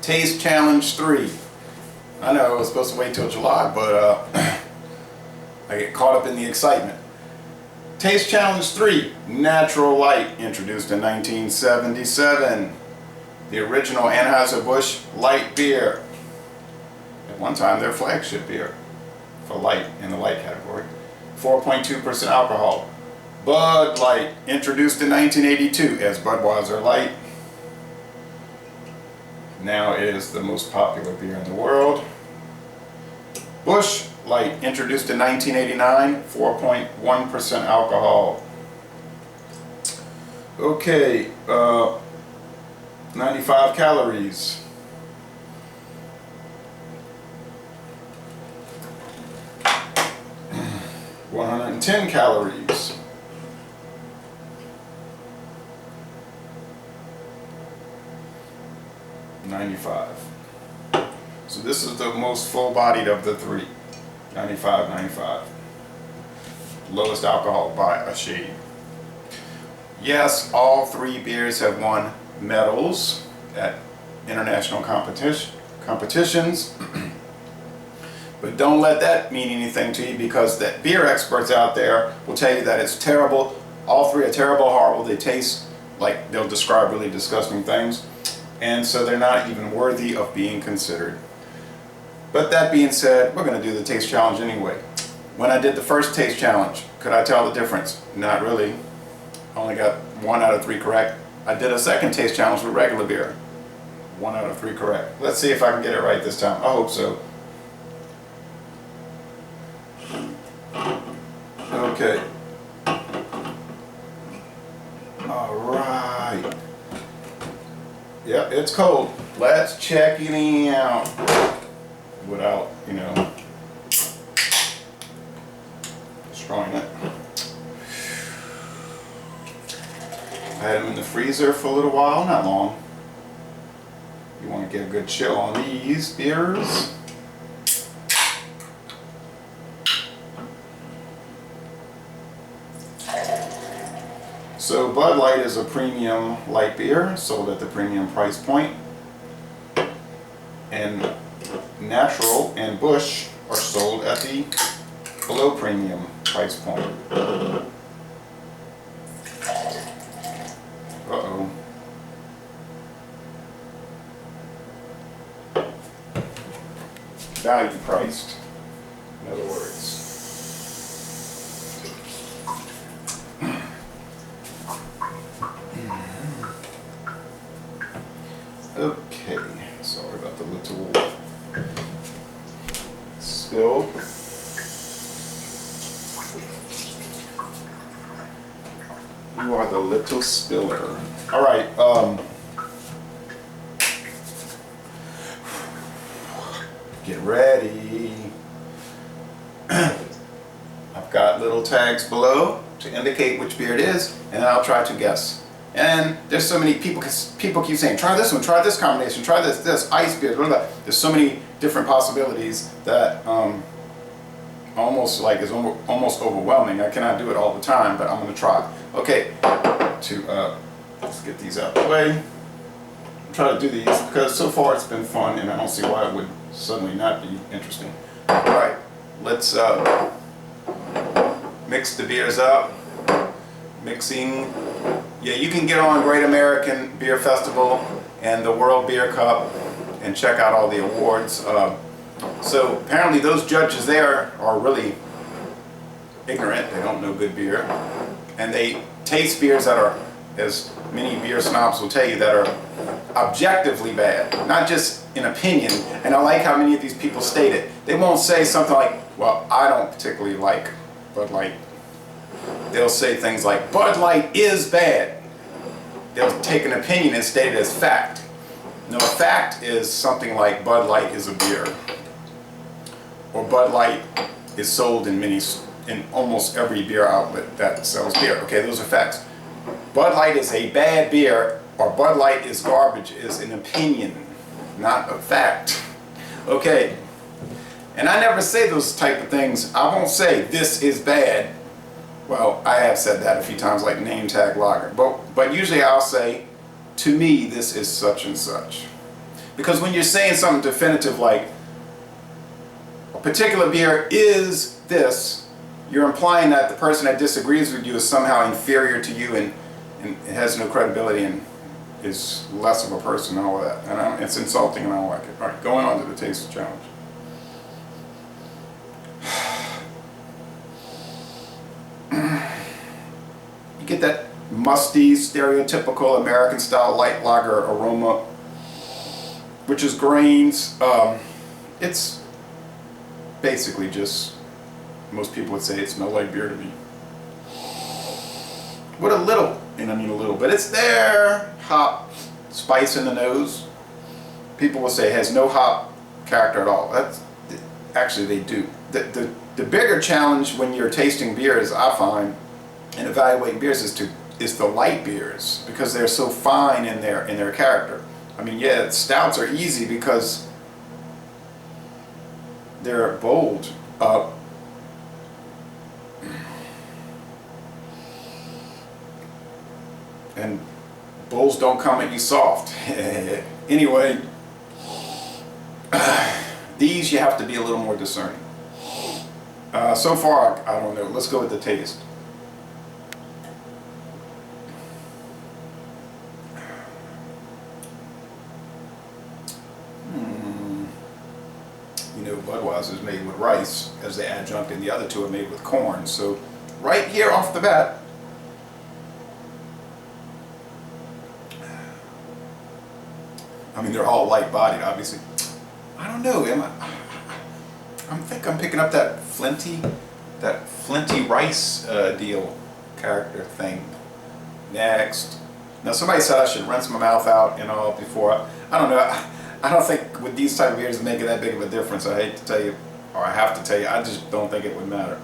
Taste Challenge 3. I know I was supposed to wait till July, but I get caught up in the excitement. Taste Challenge 3, Natural Light, introduced in 1977. The original Anheuser-Busch light beer. At one time, their flagship beer for light in the light category. 4.2% alcohol. Bud Light, introduced in 1982 as Budweiser Light. Now it is the most popular beer in the world. Busch Light, introduced in 1989, 4.1% alcohol. Okay, 95 calories. (110 calories). (95). So this is the most full-bodied of the three. 95, 95. Lowest alcohol by a shade. Yes, all three beers have won medals at international competitions. But don't let that mean anything to you, because the beer experts out there will tell you that it's terrible. All three are terrible, horrible. They taste like they'll describe really disgusting things. And so they're not even worthy of being considered. But that being said, we're going to do the taste challenge anyway. When I did the first taste challenge, could I tell the difference? Not really. I only got 1 out of 3 correct. I did a second taste challenge with regular beer. 1 out of 3 correct. Let's see if I can get it right this time. I hope so. Okay. All right. Yep, it's cold. Let's check it out without, destroying it. I had them in the freezer for a little while, not long. You want to get a good chill on these beers. So Bud Light is a premium light beer sold at the premium price point. And Natural and Busch are sold at the below premium price point. Uh-oh. Value priced, in other words. Okay, sorry about the little spill. You are the little spiller. All right. Get ready. I've got little tags below to indicate which beer it is, and then I'll try to guess. And there's so many people keep saying, try this one, try this combination, try this ice beer, blah, blah. There's so many different possibilities that almost overwhelming. I cannot do it all the time, but I'm going to try. Okay, let's get these out of the way. Try to do these because so far it's been fun, and I don't see why it would suddenly not be interesting. All right, let's mix the beers up. Mixing. Yeah, you can get on Great American Beer Festival and the World Beer Cup and check out all the awards. So apparently those judges there are really ignorant. They don't know good beer. And they taste beers that are, as many beer snobs will tell you, that are objectively bad, not just in opinion. And I like how many of these people state it. They won't say something like, well, I don't particularly like Bud Light. They'll say things like, Bud Light is bad. They'll take an opinion and state it as fact. No, a fact is something like Bud Light is a beer. Or Bud Light is sold in almost every beer outlet that sells beer. Okay, those are facts. Bud Light is a bad beer, or Bud Light is garbage, is an opinion, not a fact. Okay, and I never say those type of things. I won't say this is bad. Well, I have said that a few times, like name tag lager. But usually I'll say, to me, this is such and such. Because when you're saying something definitive like a particular beer is this, you're implying that the person that disagrees with you is somehow inferior to you and has no credibility and is less of a person and all of that. And it's insulting and I don't like it. All right, going on to the taste challenge. You get that musty, stereotypical American style light lager aroma, which is grains. It's basically just, most people would say it smells like beer to me. With a little, and I mean a little, but it's there, hop, spice in the nose. People will say it has no hop character at all. That's, actually they do. The bigger challenge when you're tasting beers, I find, and evaluating beers is the light beers, because they're so fine in their character. I mean, yeah, stouts are easy because they're bold. And bulls don't come at you soft. Anyway, these you have to be a little more discerning. So far, I don't know. Let's go with the taste. You know, Budweiser is made with rice as the adjunct, and the other two are made with corn. So, right here off the bat, I mean, they're all light-bodied, obviously. I don't know. I think I'm picking up that flinty rice deal character thing. Next. Now, somebody said I should rinse my mouth out, you know, before. I don't know. I don't think with these type of beers it's making that big of a difference. I hate to tell you, or I have to tell you, I just don't think it would matter.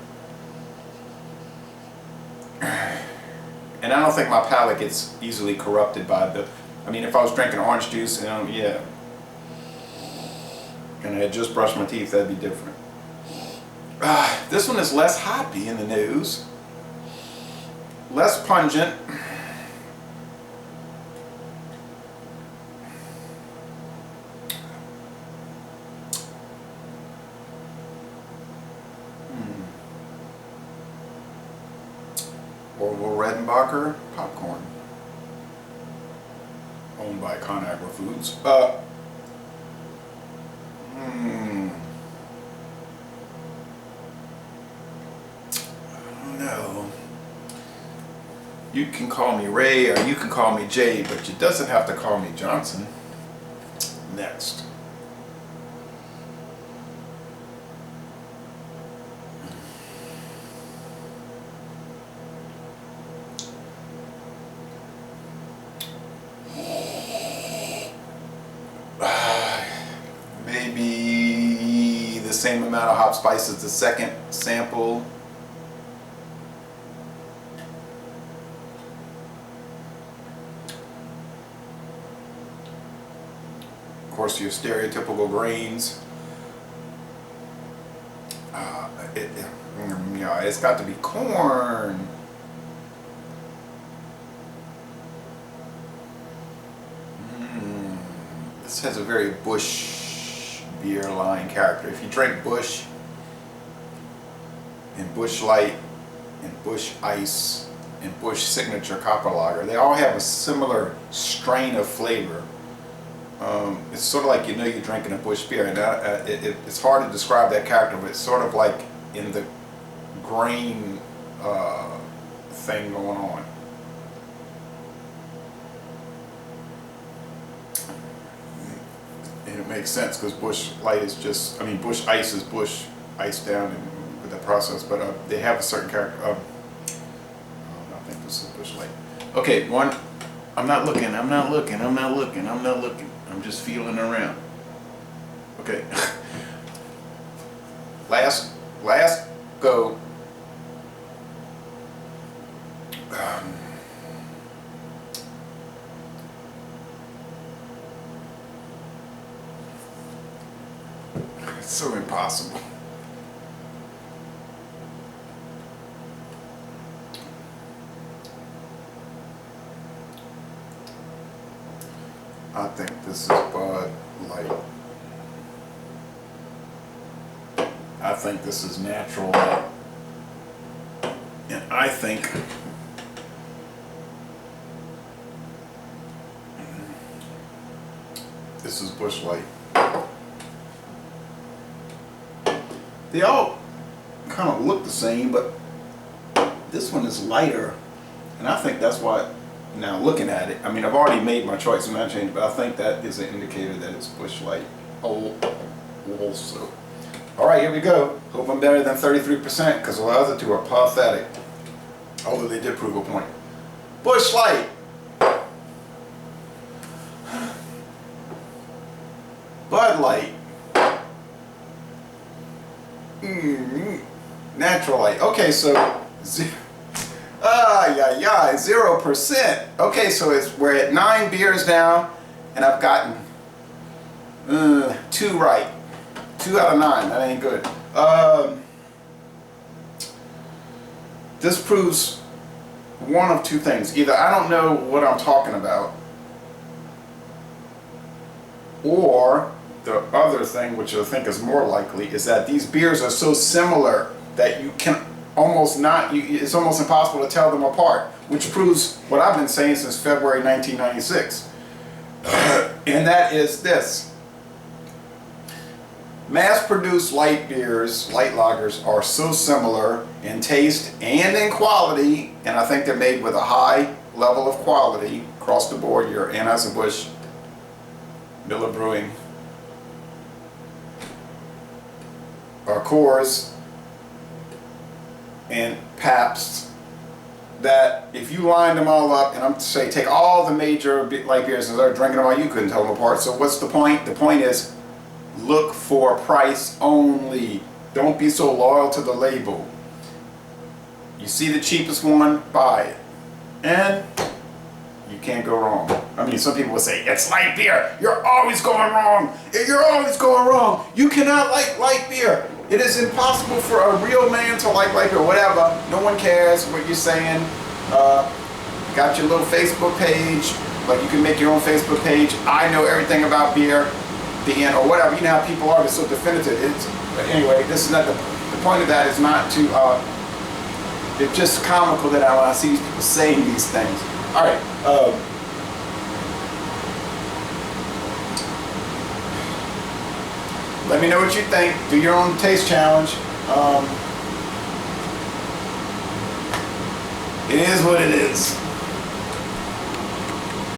And I don't think my palate gets easily corrupted by the. I mean, if I was drinking orange juice, yeah, and I had just brushed my teeth, that'd be different. This one is less hoppy in the nose, less pungent. Orville Redenbacher popcorn, owned by ConAgra Foods. I don't know. You can call me Ray or you can call me Jay, but you doesn't have to call me Johnson. Next. Maybe the same amount of hop spice as the second sample. Of course, your stereotypical grains. Yeah, it's got to be corn. This has a very Busch beer line character. If you drink Busch and Busch Light and Busch Ice and Busch Signature Copper Lager, they all have a similar strain of flavor. It's sort of like you know you're drinking a Busch beer, and it's hard to describe that character, but it's sort of like in the grain thing going on. And it makes sense because Busch Light is just, I mean, Busch Ice is Busch Ice down and with the process, but they have a certain character. I think this is Busch Light. Okay, one. I'm not looking. I'm just feeling around. Okay. Last go. It's so impossible. I think think this is Bud Light. I think this is Natural Light. And I think this is Busch Light. They all kind of look the same, but this one is lighter, and I think that's why, now looking at it, I mean, I've already made my choice, I'm not changing, but I think that is an indicator that it's Busch Light also. Alright, here we go. Hope I'm better than 33%, because the other two are pathetic. Although they did prove a point. Busch Light. Bud Light. Natural Light. Okay, so 0%. Okay, so we're at 9 beers now, and I've gotten 2 right. 2 out of 9. That ain't good. This proves one of two things. Either I don't know what I'm talking about, or the other thing, which I think is more likely, is that these beers are so similar that you can almost not, it's almost impossible to tell them apart, which proves what I've been saying since February 1996. And that is this. Mass-produced light beers, light lagers, are so similar in taste and in quality, and I think they're made with a high level of quality across the board. Your Anheuser-Busch, Miller Brewing, Coors, and Pabst, that if you line them all up, and I'm to say take all the major light beers and start drinking them all, you couldn't tell them apart. So what's the point? The point is, look for price only. Don't be so loyal to the label. You see the cheapest one, buy it. And you can't go wrong. I mean, some people will say, it's light beer. You're always going wrong. You're always going wrong. You cannot like light beer. It is impossible for a real man to like light beer. Whatever. No one cares what you're saying. Got your little Facebook page. Like, you can make your own Facebook page. I know everything about beer. Or whatever, you know how people are, they're so definitive. But anyway, this is not the point of that is not to, it's just comical that I see these people saying these things. Alright, let me know what you think. Do your own taste challenge. It is what it is.